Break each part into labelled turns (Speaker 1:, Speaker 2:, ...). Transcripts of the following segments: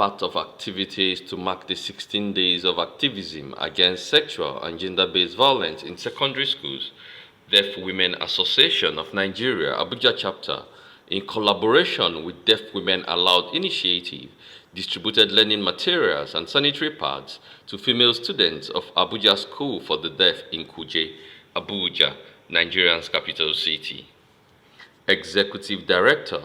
Speaker 1: part of activities to mark the 16 days of activism against sexual and gender-based violence in secondary schools, Deaf Women Association of Nigeria, Abuja chapter, in collaboration with Deaf Women Aloud Initiative, distributed learning materials and sanitary pads to female students of Abuja School for the Deaf in Kuje, Abuja, Nigeria's capital city. Executive Director,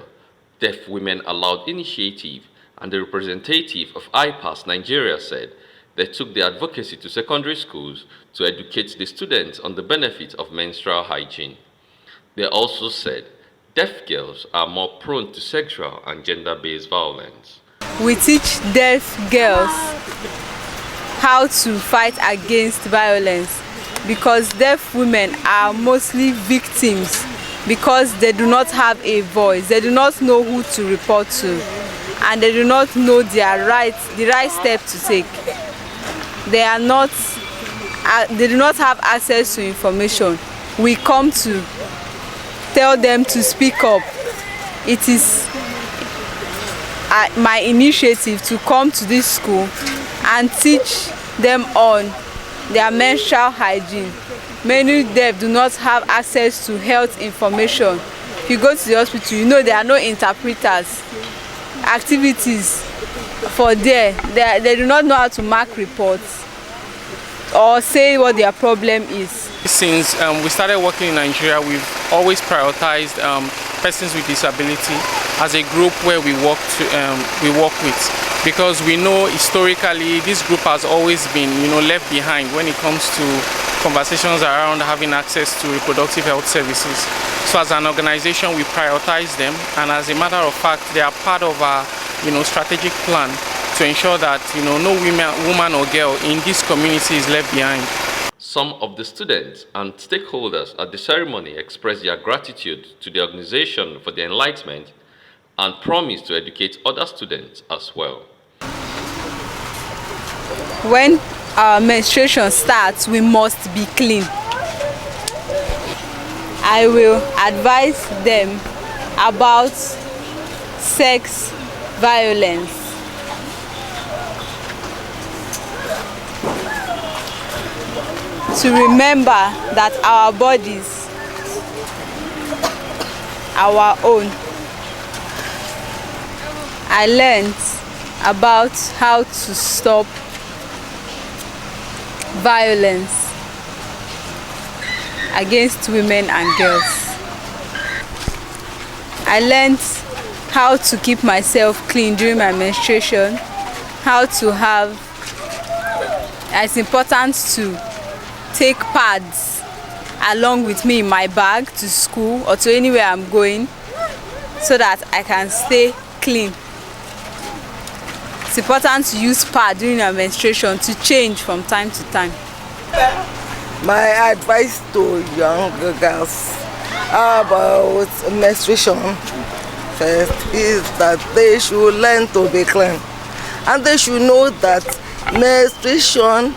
Speaker 1: Deaf Women Aloud Initiative, and the representative of IPAS Nigeria said they took the advocacy to secondary schools to educate the students on the benefits of menstrual hygiene. They also said deaf girls are more prone to sexual and gender-based violence.
Speaker 2: We teach deaf girls how to fight against violence because deaf women are mostly victims because they do not have a voice, they do not know who to report to, and they do not know the right step to take. They do not have access to information. We come to tell them to speak up. It is my initiative to come to this school and teach them on their menstrual hygiene. Many deaf do not have access to health information. If you go to the hospital, you know there are no interpreters. Activities for there, they do not know how to mark reports or say what their problem is.
Speaker 3: Since we started working in Nigeria, we've always prioritized persons with disability as a group where we work with, because we know historically this group has always been, left behind when it comes to conversations around having access to reproductive health services. So as an organization, we prioritize them, and as a matter of fact, they are part of our, strategic plan to ensure that, no woman or girl in this community is left behind.
Speaker 1: Some of the students and stakeholders at the ceremony expressed their gratitude to the organization for the enlightenment and promised to educate other students as well.
Speaker 2: When our menstruation starts, we must be clean. I will advise them about sex violence. To remember that our bodies are our own. I learned about how to stop violence against women and girls. I learned how to keep myself clean during my menstruation, how to have, it's important to take pads along with me in my bag to school or to anywhere I'm going so that I can stay clean. It's important to use pad during your menstruation to change from time to time.
Speaker 4: My advice to young girls about menstruation first is that they should learn to be clean, and they should know that menstruation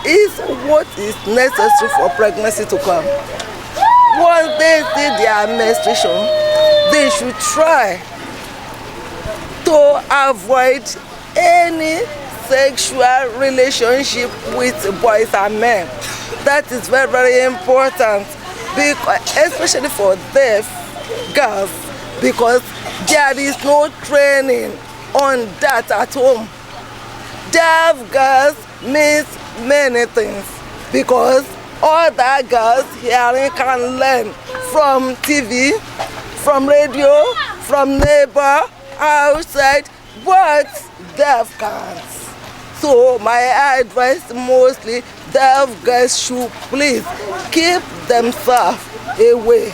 Speaker 4: is what is necessary for pregnancy to come. Once they see their menstruation, they should try to avoid any sexual relationship with boys and men. That is very, very important, because, especially for deaf girls, because there is no training on that at home. Deaf girls means many things, because other girls hearing can learn from TV, from radio, from neighbor, outside, but deaf can't. So my advice mostly, deaf girls should please keep themselves away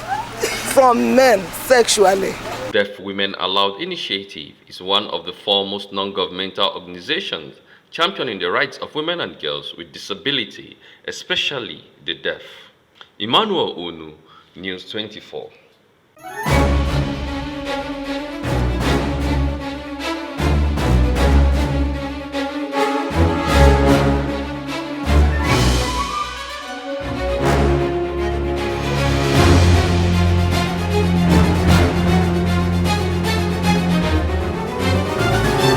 Speaker 4: from men sexually.
Speaker 1: Deaf Women Aloud Initiative is one of the foremost non-governmental organizations championing the rights of women and girls with disability, especially the deaf. Emmanuel Onu, News 24.